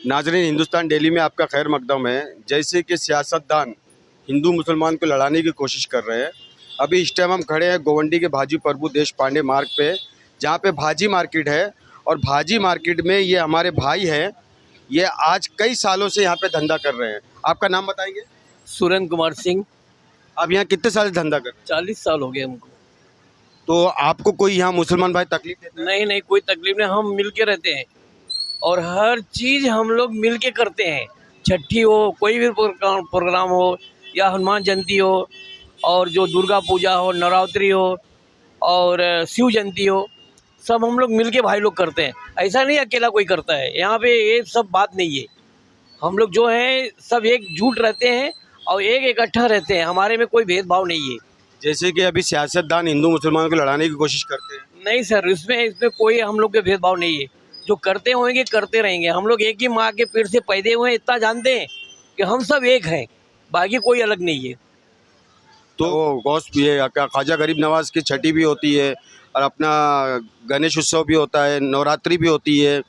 नाजरीन, हिंदुस्तान डेली में आपका खैर मकदम है। जैसे कि सियासतदान हिंदू मुसलमान को लड़ाने की कोशिश कर रहे हैं। अभी इस टाइम हम खड़े हैं गोवंडी के भाजी प्रभु देश पांडे मार्ग पे, जहाँ पे भाजी मार्केट है। और भाजी मार्केट में ये हमारे भाई हैं, ये आज कई सालों से यहाँ पे धंधा कर रहे हैं। आपका नाम बताएंगे? सुरेंद्र कुमार सिंह। आप यहाँ कितने साल से धंधा कर रहे हैं? 40 साल हो गए हमको। तो आपको कोई यहाँ मुसलमान भाई तकलीफ देता है? नहीं, कोई तकलीफ नहीं। हम मिल के रहते हैं और हर चीज़ हम लोग मिल के करते हैं। छठी हो, कोई भी प्रोग्राम हो, या हनुमान जयंती हो, और जो दुर्गा पूजा हो, नवरात्रि हो, और शिव जयंती हो, सब हम लोग मिल के भाई लोग करते हैं। ऐसा नहीं अकेला कोई करता है। यहाँ पे ये सब बात नहीं है। हम लोग जो हैं सब एकजुट रहते हैं और एक इकट्ठा रहते हैं। हमारे में कोई भेदभाव नहीं है। जैसे कि अभी सियासतदान हिंदू मुसलमानों को लड़ाने की कोशिश करते हैं। नहीं सर, इसमें कोई हम लोग के भेदभाव नहीं है। जो करते होंगे करते रहेंगे। हम लोग एक ही माँ के पेट से पैदे हुए हैं, इतना जानते हैं कि हम सब एक हैं, बाकी कोई अलग नहीं है। तो गौस ये ख्वाजा गरीब नवाज की छठी भी होती है और अपना गणेश उत्सव भी होता है, नवरात्रि भी होती है,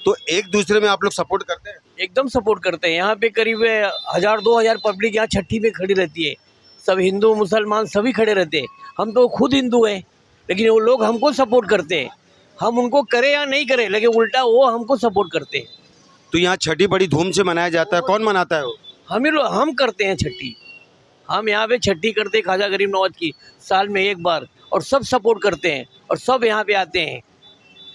तो एक दूसरे में आप लोग सपोर्ट करते हैं? एकदम सपोर्ट करते हैं। यहाँ पे करीब 1000-2000 पब्लिक यहाँ छठी में खड़ी रहती है। सब हिंदू मुसलमान सभी खड़े रहते हैं। हम तो खुद हिंदू हैं, लेकिन वो लोग हमको सपोर्ट करते हैं। हम उनको करें या नहीं करें, लेकिन उल्टा वो हमको सपोर्ट करते हैं। तो यहाँ छठी बड़ी धूम से मनाया जाता है। कौन मनाता है वो? हम करते हैं छठी। हम यहाँ पे छठी करते हैं ख्वाजा गरीब नवाज की, साल में एक बार, और सब सपोर्ट करते हैं और सब यहाँ पे आते हैं।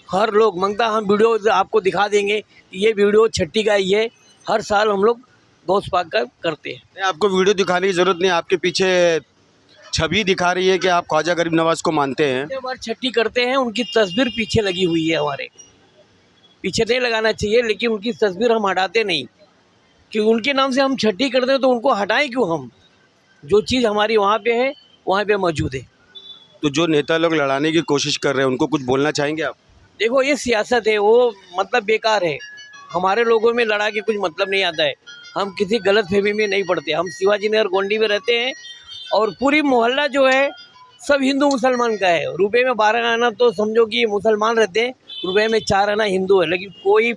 हर लोग मंगता, हम वीडियो आपको दिखा देंगे कि ये वीडियो छठी का ही है। हर साल हम लोग गौस पाक का करते हैं। नहीं, आपको वीडियो दिखाने की ज़रूरत नहीं। आपके पीछे छवि दिखा रही है कि आप ख्वाजा गरीब नवाज को मानते हैं। एक बार छठी करते हैं, उनकी तस्वीर पीछे लगी हुई है। हमारे पीछे नहीं लगाना चाहिए, लेकिन उनकी तस्वीर हम हटाते नहीं, क्योंकि उनके नाम से हम छठी करते हैं, तो उनको हटाएं क्यों हम? जो चीज़ हमारी वहाँ पे है वहाँ पे मौजूद है। तो जो नेता लोग लड़ाने की कोशिश कर रहे हैं उनको कुछ बोलना चाहेंगे आप? देखो, ये सियासत है, वो मतलब बेकार है। हमारे लोगों में लड़ा के कुछ मतलब नहीं आता है। हम किसी गलत फहमी में नहीं पड़ते। हम शिवाजी नगर गोंडी में रहते हैं और पूरी मोहल्ला जो है सब हिंदू मुसलमान का है। रुपए में 12 आना तो समझो कि मुसलमान रहते हैं, रुपए में 4 आना हिंदू है। लेकिन कोई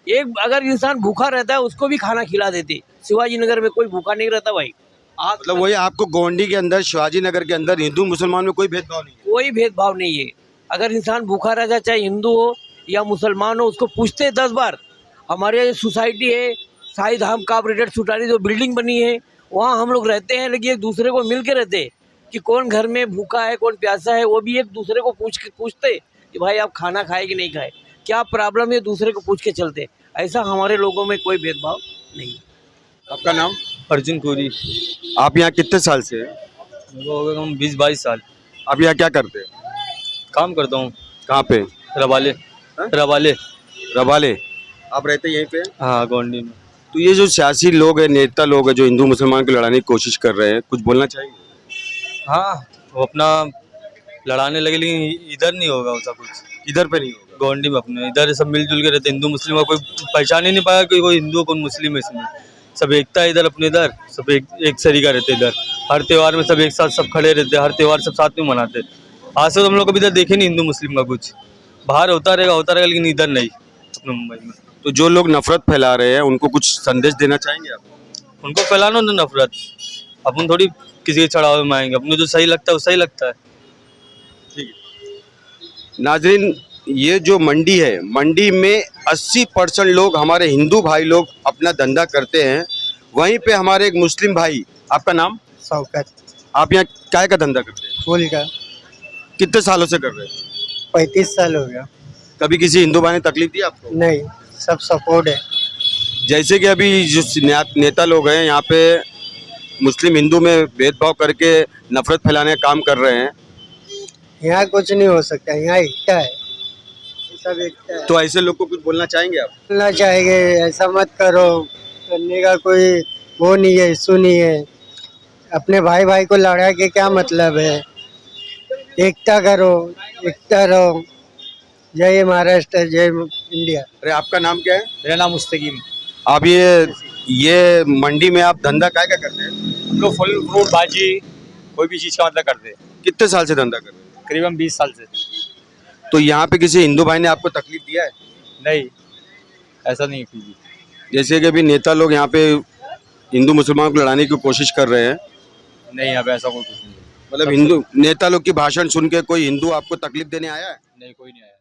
एक अगर इंसान भूखा रहता है उसको भी खाना खिला देते। शिवाजी नगर में कोई भूखा नहीं रहता भाई। मतलब वही आपको गोंडी के अंदर, शिवाजी नगर के अंदर हिंदू मुसलमान में कोई भेदभाव नहीं है? कोई भेदभाव नहीं है। अगर इंसान भूखा रहता, चाहे हिंदू हो या मुसलमान हो, उसको पूछते 10 बार। हमारे यहाँ सोसाइटी है शाही धाम कॉर्पोरेटेड सोसाइटी, जो बिल्डिंग बनी है, वहाँ हम लोग रहते हैं, लेकिन एक दूसरे को मिल के रहते हैं कि कौन घर में भूखा है, कौन प्यासा है, वो भी एक दूसरे को पूछते कि भाई आप खाना खाए कि नहीं खाए, क्या प्रॉब्लम है, दूसरे को पूछ के चलते। ऐसा हमारे लोगों में कोई भेदभाव नहीं। आपका नाम? अर्जुन कोरी। आप यहाँ कितने साल से हैं? वो हो गए हम 20-22 साल। आप यहाँ क्या करते हैं? काम करता हूँ। कहाँ पे? रवाले। रवाले। रवाले। आप रहते यहीं पे? हाँ, गोंडी में। तो ये जो सियासी लोग हैं, नेता लोग हैं, जो हिंदू मुसलमान को लड़ाने की कोशिश कर रहे हैं, कुछ बोलना चाहेंगे? हाँ, वो अपना लड़ाने लगे, लेकिन इधर नहीं होगा वैसा कुछ। इधर पे नहीं होगा। गोंडी में अपने इधर सब मिलजुल के रहते। हिंदू मुस्लिम का कोई पहचान ही नहीं पाया कि कोई हिंदू कौन मुस्लिम है। इसमें सब एकता है। इधर अपने इधर सब एक सरीका रहते। इधर हर त्यौहार में सब एक साथ सब खड़े रहते। हर त्यौहार सब साथ में मनाते। आज से तो हम लोग कभी इधर देखे नहीं हिंदू मुस्लिम का कुछ। बाहर होता रहेगा, लेकिन इधर नहीं, अपने मुंबई में। तो जो लोग नफरत फैला रहे हैं उनको कुछ संदेश देना चाहेंगे आप? उनको फैलाना ना नफरत। अपन थोड़ी किसी के चढ़ावे में आएंगे। अपने जो सही लगता है वो सही लगता है। ठीक है नाजरीन, ये जो मंडी है, मंडी में 80% लोग हमारे हिंदू भाई लोग अपना धंधा करते हैं। वहीं पे हमारे एक मुस्लिम भाई, आपका नाम? शौकत। आप यहाँ काय का धंधा करते हैं? फूल का। कितने सालों से कर रहे हैं? 35 साल हो गया। कभी किसी हिंदू भाई ने तकलीफ दी आपको? नहीं, सब सपोर्ट है। जैसे कि अभी जो नेता लोग हैं यहाँ पे मुस्लिम हिंदू में भेदभाव करके नफरत फैलाने का काम कर रहे हैं। यहाँ कुछ नहीं हो सकता, यहाँ एकता है, सब एकता है। तो ऐसे लोग को कुछ बोलना चाहेंगे आप? बोलना चाहेंगे ऐसा मत करो, करने का कोई वो नहीं है, इशू नहीं है। अपने भाई भाई को लड़ा के क्या मतलब है? एकता करो, एकता रहो। जय महाराष्ट्र, जय इंडिया। अरे आपका नाम क्या है? मेरा नाम मुस्तकीम। आप ये मंडी में आप धंधा क्या क्या करते हैं? हम लोग फल फ्रूट भाजी कोई भी चीज़ का मतलब करते हैं। कितने साल से धंधा कर रहे हैं? करीबन 20 साल से। तो यहाँ पे किसी हिंदू भाई ने आपको तकलीफ दिया है? नहीं, ऐसा नहीं कुछ भी। जैसे कि अभी नेता लोग यहाँ पे हिंदू मुसलमान को लड़ाने की कोशिश कर रहे हैं, नहीं अब ऐसा कोई कुछ नहीं मतलब हिंदू नेता लोग की भाषण सुन के कोई हिंदू आपको तकलीफ देने आया है? नहीं कोई नहीं आया।